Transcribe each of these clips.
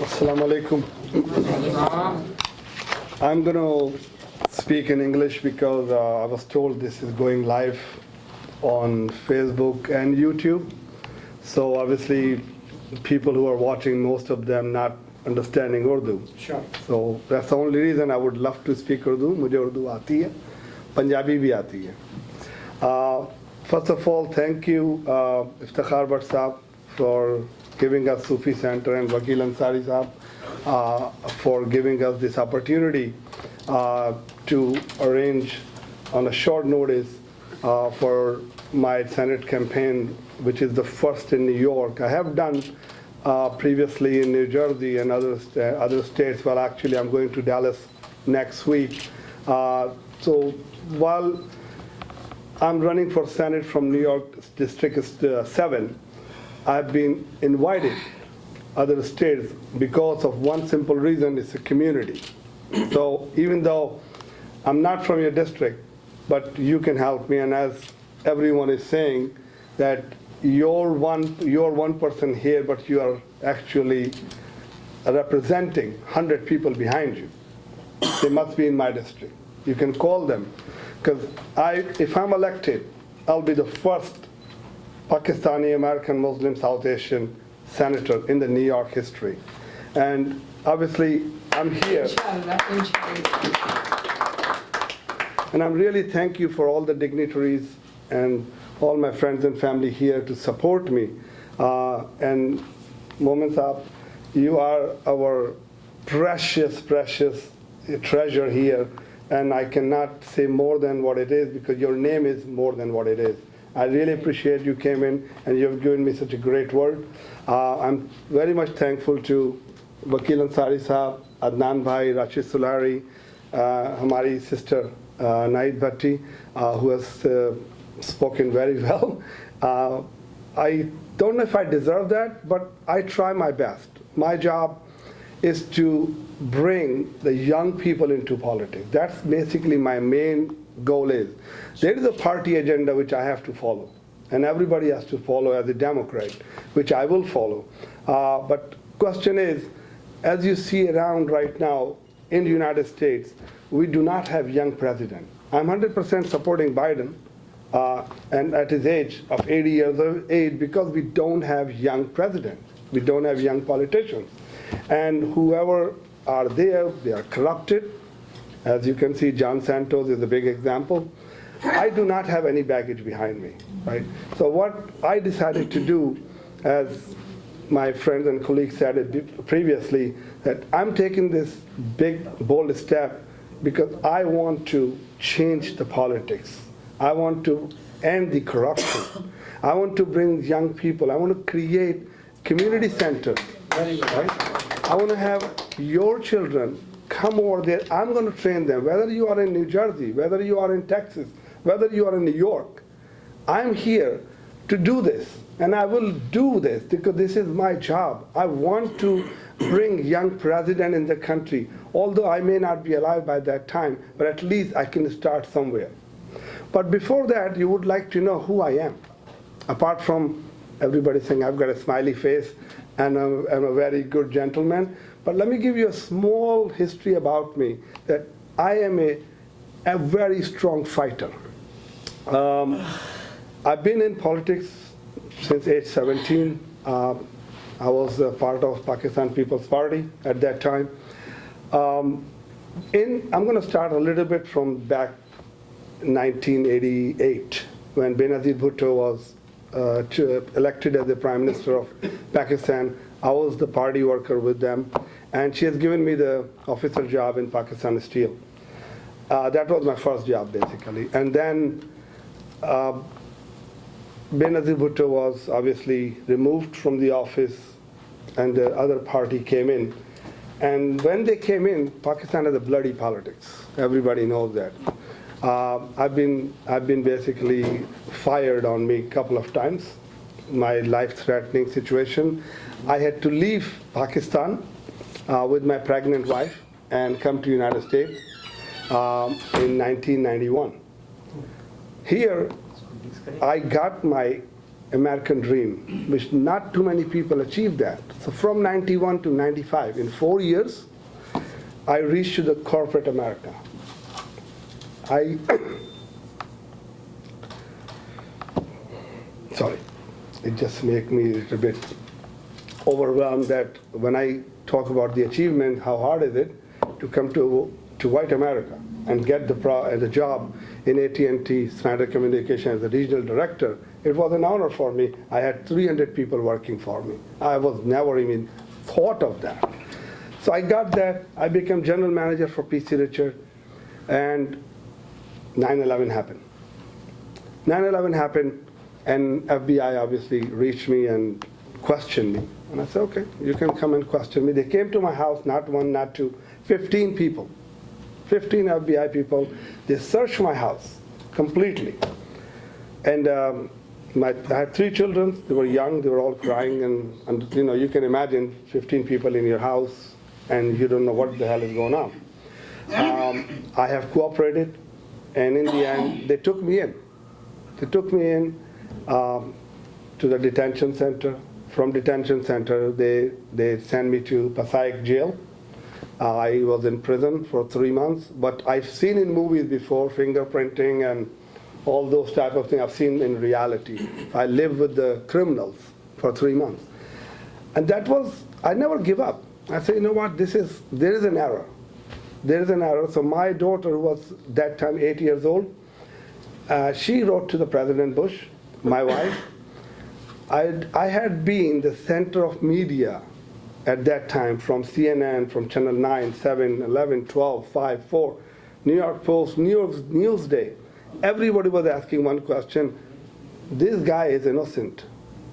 Assalamu alaikum. I'm going to speak in English because I was told this is going live on Facebook and YouTube. So obviously, people who are watching, most of them not understanding Urdu. Sure. So that's the only reason I would love to speak Urdu. मुझे उर्दू आती है, पंजाबी भी आती है. First of all, thank you, Iftikhar Bhatt Saab, for giving us Sufi Center, and Vakil Ansari Saab for giving us this opportunity to arrange on a short notice for my Senate campaign, which is the first in New York. I have done previously in New Jersey and other states. Well, actually, I'm going to Dallas next week. So while I'm running for Senate from New York District 7, I've been invited other states because of one simple reason: it's a community. So even though I'm not from your district, but you can help me, and as everyone is saying, that you're one person here, but you are actually representing 100 people behind you. They must be in my district. You can call them, because if I'm elected, I'll be the first Pakistani American Muslim South Asian senator in the New York history. And obviously, I'm here. And I'm really thank you for all the dignitaries and all my friends and family here to support me. And Momin Saab, you are our precious, precious treasure here. And I cannot say more than what it is, because your name is more than what it is. I really appreciate you came in and you've given me such a great word. I'm very much thankful to Vakil Ansari Saab, Adnan Bhai, Rashid Sulari, Hamari sister Naid Bhatti, who has spoken very well. I don't know if I deserve that, but I try my best. My job is to bring the young people into politics. That's basically my main goal is. There is a party agenda which I have to follow, and everybody has to follow as a Democrat, which I will follow. But question is, as you see around right now in the United States, we do not have young president. I'm 100% supporting Biden, and at his age of 80 years of age, because we don't have young president. We don't have young politicians. And whoever are there, they are corrupted. As you can see, John Santos is a big example. I do not have any baggage behind me, right? So what I decided to do, as my friends and colleagues said it previously, that I'm taking this big, bold step because I want to change the politics. I want to end the corruption. I want to bring young people. I want to create community centers, right? I want to have your children come over there. I'm going to train them, whether you are in New Jersey, whether you are in Texas, whether you are in New York. I'm here to do this, and I will do this because this is my job. I want to bring young president in the country, although I may not be alive by that time, but at least I can start somewhere. But before that, you would like to know who I am. Apart from everybody saying I've got a smiley face and I'm a very good gentleman, but let me give you a small history about me, that I am a very strong fighter. I've been in politics since age 17. I was a part of Pakistan People's Party at that time. I'm going to start a little bit from back 1988, when Benazir Bhutto was elected as the Prime Minister of Pakistan. I was the party worker with them, and she has given me the officer job in Pakistan Steel. That was my first job, basically. And then Benazir Bhutto was obviously removed from the office, and the other party came in. And when they came in, Pakistan has a bloody politics. Everybody knows that. I've been basically fired on me a couple of times. My life-threatening situation. I had to leave Pakistan with my pregnant wife and come to United States in 1991. Here, I got my American dream, which not too many people achieved that. So from 91 to 95, in 4 years, I reached to the corporate America. Sorry, it just makes me a little bit overwhelmed that when I talk about the achievement, how hard is it to come to white America and get the job in AT&T Snyder Communications as a regional director. It was an honor for me. I had 300 people working for me. I was never even thought of that. So I got that. I became general manager for PC Richard, and 9/11 happened. 9/11 happened, and FBI obviously reached me and questioned me. And I said, okay, you can come and question me. They came to my house, not one, not two, 15 people. 15 FBI people. They searched my house completely. And I had 3 children. They were young. They were all crying. And you can imagine 15 people in your house, and you don't know what the hell is going on. I have cooperated, and in the end, they took me in. They took me in to the detention center. From detention center, they sent me to Passaic jail. I was in prison for 3 months, but I've seen in movies before, fingerprinting and all those type of things I've seen in reality. I lived with the criminals for 3 months. And that was, I never give up. I said, you know what, there is an error. There is an error. So my daughter, who was that time 8 years old, she wrote to the President Bush, my wife. I had been the center of media at that time, from CNN, from Channel 9, 7, 11, 12, 5, 4, New York Post, Newsday. Everybody was asking one question: this guy is innocent.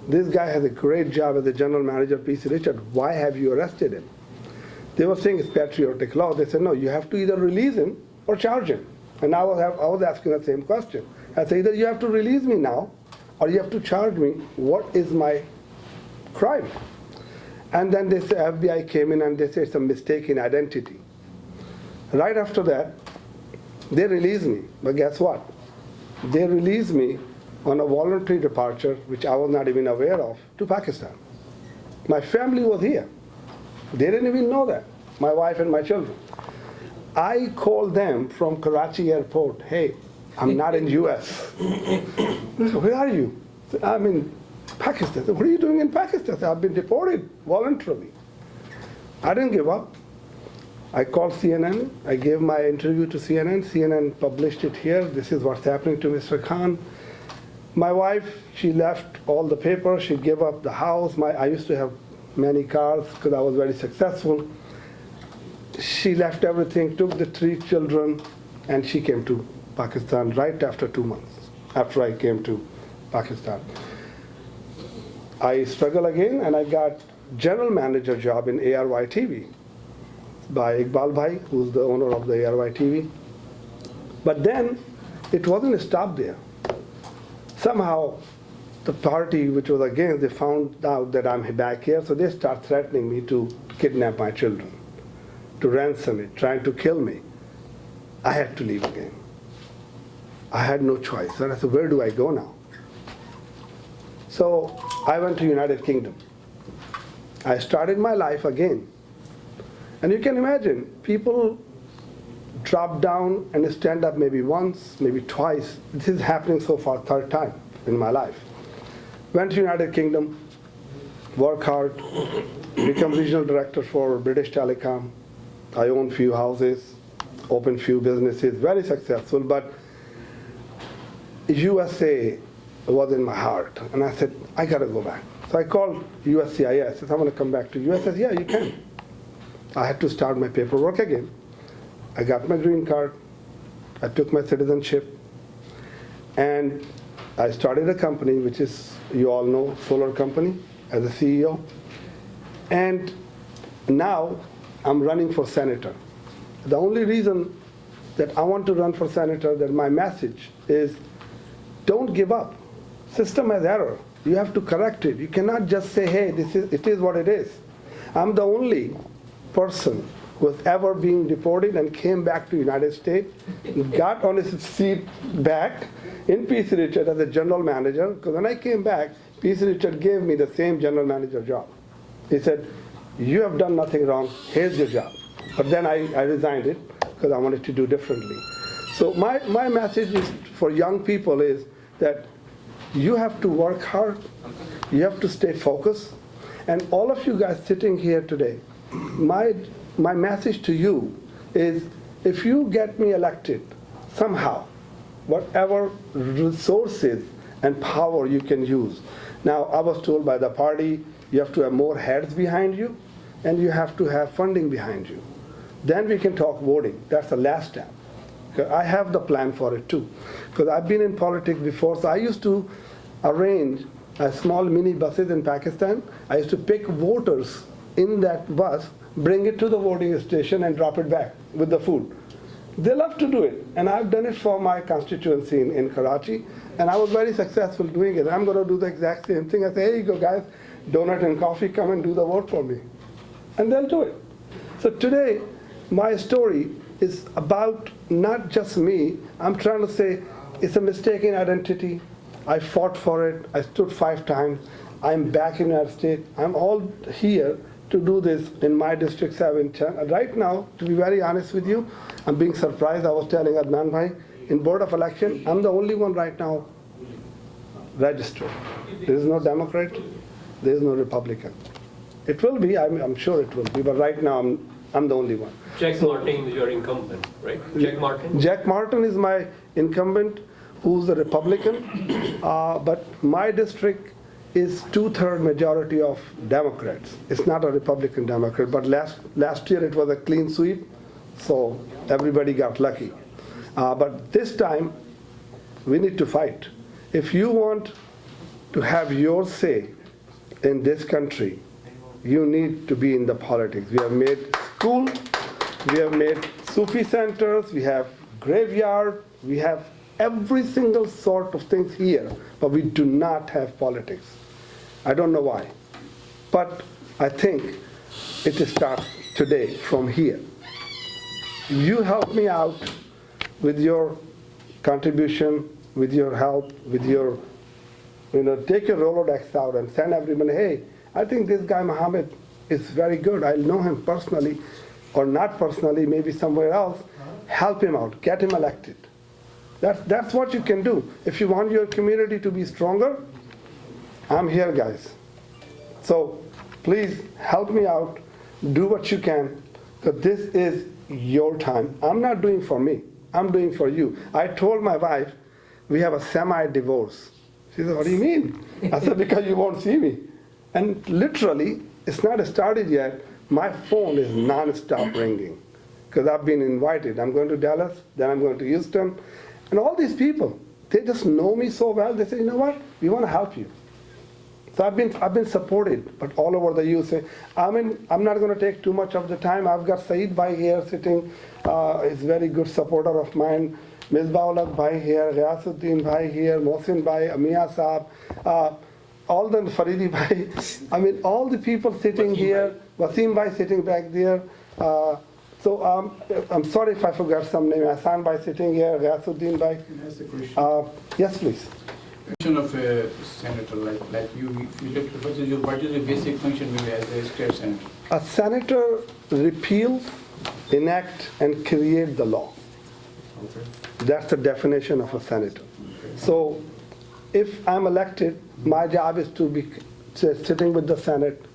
This guy has a great job as a general manager of PC Richard. Why have you arrested him? They were saying it's patriotic law. They said, no, you have to either release him or charge him. And I was asking the same question. I said, either you have to release me now, or you have to charge me. What is my crime? And then they say, FBI came in and they say it's a mistaken identity. Right after that, they released me. But guess what? They released me on a voluntary departure, which I was not even aware of, to Pakistan. My family was here. They didn't even know that, my wife and my children. I called them from Karachi airport, hey, I'm not in US. So, where are you? I'm in Pakistan. So, what are you doing in Pakistan? I've been deported voluntarily. I didn't give up. I called CNN. I gave my interview to CNN. CNN published it here. This is what's happening to Mr. Khan. My wife, she left all the papers. She gave up the house. I used to have many cars because I was very successful. She left everything, took the 3 children, and she came to Pakistan right after 2 months, after I came to Pakistan. I struggled again, and I got general manager job in ARY TV by Iqbal Bhai, who's the owner of the ARY TV. But then it wasn't stopped there. Somehow the party which was against, they found out that I'm back here, so they start threatening me to kidnap my children, to ransom it, trying to kill me. I had to leave again. I had no choice. And I said, where do I go now? So I went to United Kingdom. I started my life again. And you can imagine, people drop down and stand up maybe once, maybe twice. This is happening so far, 3rd time in my life. Went to United Kingdom, work hard, become regional director for British Telecom. I own few houses, opened few businesses, very successful, but USA was in my heart. And I said, I gotta go back. So I called USCIS. I said, I want to come back to US. I said, yeah, you can. I had to start my paperwork again. I got my green card. I took my citizenship. And I started a company, which is, you all know, solar company, as a CEO. And now I'm running for senator. The only reason that I want to run for senator, that my message is, don't give up. System has error. You have to correct it. You cannot just say, hey, it is what it is. I'm the only person who has ever been deported and came back to United States, got on his seat back in PC Richard as a general manager, because when I came back, P.C. Richard gave me the same general manager job. He said, you have done nothing wrong, here's your job. But then I resigned it because I wanted to do differently. So my message is for young people is that you have to work hard, you have to stay focused, and all of you guys sitting here today, my message to you is if you get me elected somehow, whatever resources and power you can use. Now, I was told by the party, you have to have more heads behind you, and you have to have funding behind you. Then we can talk voting. That's the last step. I have the plan for it too, because I've been in politics before. So I used to arrange small mini buses in Pakistan. I used to pick voters in that bus, bring it to the voting station, and drop it back with the food. They love to do it, and I've done it for my constituency in Karachi, and I was very successful doing it. I'm going to do the exact same thing. I say, here you go, guys, donut and coffee, come and do the vote for me, and they'll do it. So today, my story is about not just me. I'm trying to say it's a mistaken identity. I fought for it. I stood 5 times. I'm back in our state. I'm all here to do this in my district 7. Right now, to be very honest with you, I'm being surprised. I was telling Adnan Bhai, in Board of Election, I'm the only one right now registered. There is no Democrat, there is no Republican. It will be, I'm sure it will be, but right now I'm the only one. Jack Martin is your incumbent, right? Jack Martin? Jack Martin is my incumbent, who's a Republican, but my district is 2/3 majority of Democrats. It's not a Republican Democrat, but last year it was a clean sweep, so everybody got lucky. But this time, we need to fight. If you want to have your say in this country, you need to be in the politics. We have made school, we have made Sufi centers, we have graveyard, we have every single sort of things here, but we do not have politics. I don't know why, but I think it starts today from here. You help me out with your contribution, with your help, with your, take your Rolodex out and send everyone, hey, I think this guy Mohammed is very good. I know him personally, or not personally, maybe somewhere else. Help him out, get him elected. That's what you can do. If you want your community to be stronger, I'm here, guys. So please help me out, do what you can, because this is your time. I'm not doing for me, I'm doing for you. I told my wife, we have a semi-divorce. She said, what do you mean? I said, because you won't see me. And literally, it's not started yet, my phone is non-stop ringing, because I've been invited. I'm going to Dallas, then I'm going to Houston, and all these people, they just know me so well, they say, you know what, we want to help you. So I've been supported, but all over the USA. I'm not going to take too much of the time. I've got Saeed Bhai here sitting. He's a very good supporter of mine. Misbah-ul-Haq Bhai here, Ghayasuddin Bhai here, Mohsin Bhai, Amia Saab, all the Faridi Bhai. All the people sitting here, Wasim Bhai sitting back there. So I'm sorry if I forgot some name. Hassan Bhai sitting here, Ghayasuddin Bhai. Can I ask a question? Yes, please. Function of a senator, like you look, what is the basic function maybe as a state senator? A senator repeals, enact, and create the law. Okay. That's the definition of a senator. So if I'm elected, my job is to be sitting with the Senate,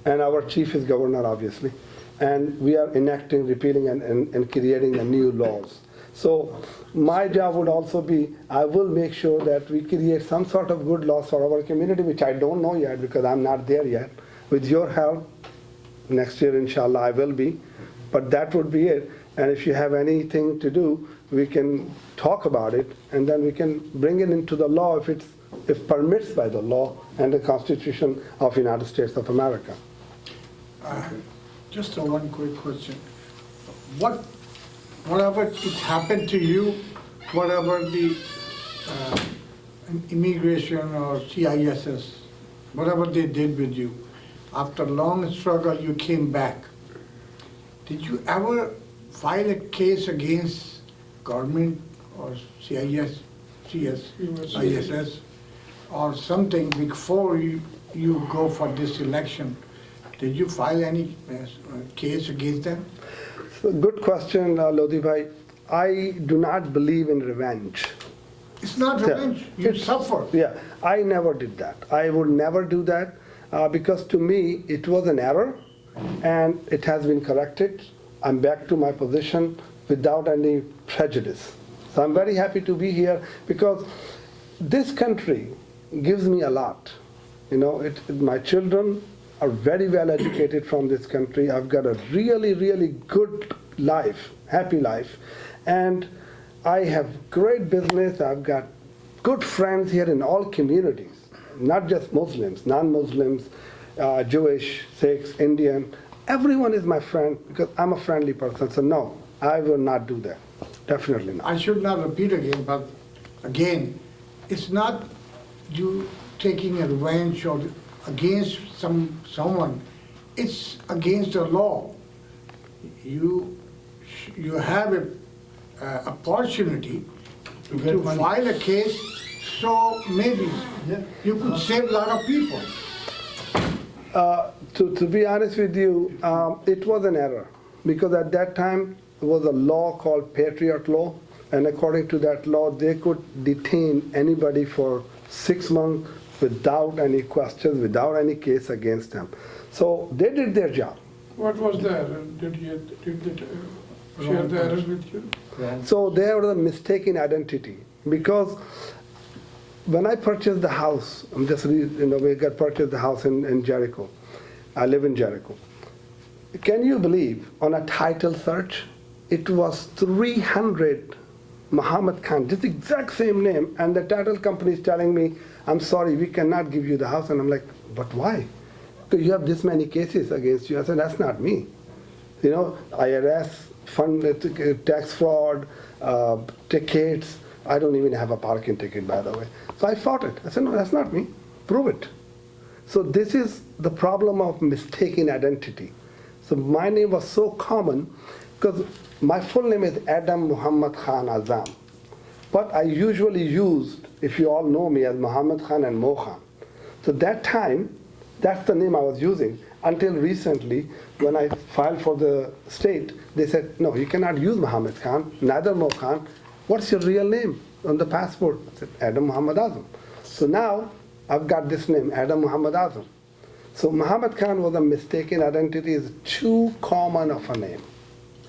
and our chief is governor, obviously, and we are enacting, repealing, and creating the new laws. So my job would also be, I will make sure that we create some sort of good laws for our community, which I don't know yet because I'm not there yet. With your help, next year, inshallah, I will be. But that would be it. And if you have anything to do, we can talk about it, and then we can bring it into the law if permits by the law and the Constitution of the United States of America. Just one quick question. Whatever it happened to you, whatever the immigration or CISS, whatever they did with you, after long struggle you came back. Did you ever file a case against government or CISS or something before you go for this election. Did you file any case against them? So good question, Lodi bhai. I do not believe in revenge. It's not revenge. You suffer. Yeah, I never did that. I would never do that because to me it was an error and it has been corrected. I'm back to my position without any prejudice. So I'm very happy to be here because this country gives me a lot. You know, my children are very well educated from this country. I've got a really, really good life, happy life. And I have great business. I've got good friends here in all communities, not just Muslims, non-Muslims, Jewish, Sikhs, Indian. Everyone is my friend because I'm a friendly person. So no, I will not do that. Definitely not. I should not repeat again, but again, it's not you taking a revenge or against someone. It's against the law. You have a opportunity to file a case, so maybe you could save a lot of people. To be honest with you, it was an error because at that time there was a law called Patriot Law, and according to that law, they could detain anybody for 6 months without any questions, without any case against them. So they did their job. What was the error? Did they share the error with you? So they were the mistaken identity because when I purchased the house, we got purchased the house in Jericho. I live in Jericho. Can you believe on a title search, it was 300 Muhammad Khan, just exact same name, and the title company is telling me, I'm sorry, we cannot give you the house. And I'm like, but why? Because you have this many cases against you. I said, that's not me. You know, IRS, tax fraud, tickets. I don't even have a parking ticket, by the way. So I fought it. I said, no, that's not me. Prove it. So this is the problem of mistaken identity. So my name was so common because my full name is Adam Muhammad Khan Azam. But I usually used, if you all know me, as Muhammad Khan and Mo Khan. So that time, that's the name I was using. Until recently, when I filed for the state, they said, no, you cannot use Muhammad Khan, neither Mo Khan. What's your real name on the passport? I said, Adam Muhammad Azam. So now, I've got this name, Adam Muhammad Azam. So Muhammad Khan was a mistaken identity, is too common of a name.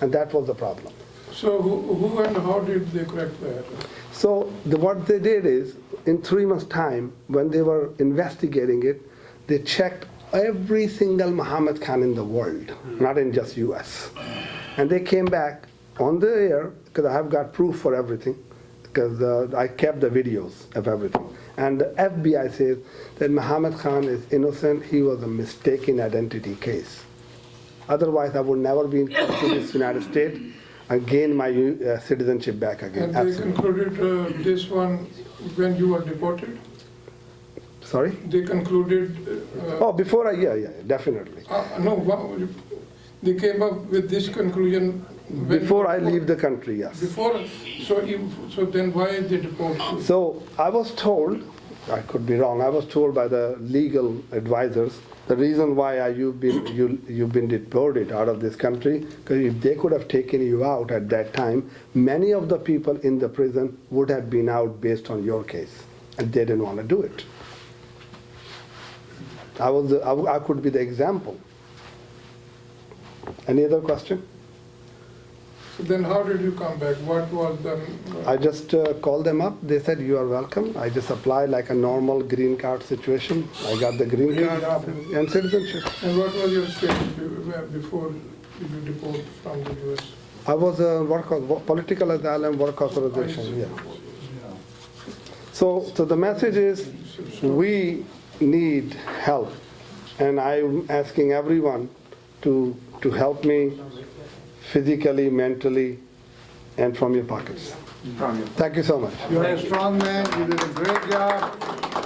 And that was the problem. So who and how did they correct the error? So what they did is, in 3 months' time, when they were investigating it, they checked every single Muhammad Khan in the world, not in just US. And they came back on the air, because I have got proof for everything, because I kept the videos of everything. And the FBI says that Muhammad Khan is innocent, he was a mistaken identity case. Otherwise, I would never be in this United States and gain my citizenship back again. And they concluded this one when you were deported? Sorry? They concluded... before yeah, definitely. No, they came up with this conclusion... Before I leave the country, yes. Before, so then why they deport you? So I was told, I could be wrong, I was told by the legal advisors, the reason why you've been deported out of this country, because if they could have taken you out at that time, many of the people in the prison would have been out based on your case, and they didn't want to do it. I could be the example. Any other question? So then how did you come back? What was the... I just called them up. They said, you are welcome. I just applied like a normal green card situation. I got the green card and citizenship. And what was your status before you deported from the US? I was a political asylum work authorization. Yeah. So the message is, we need help. And I'm asking everyone to help me physically, mentally, and from your pockets. Thank you so much. You're a strong man, you did a great job,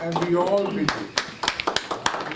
and we all with you.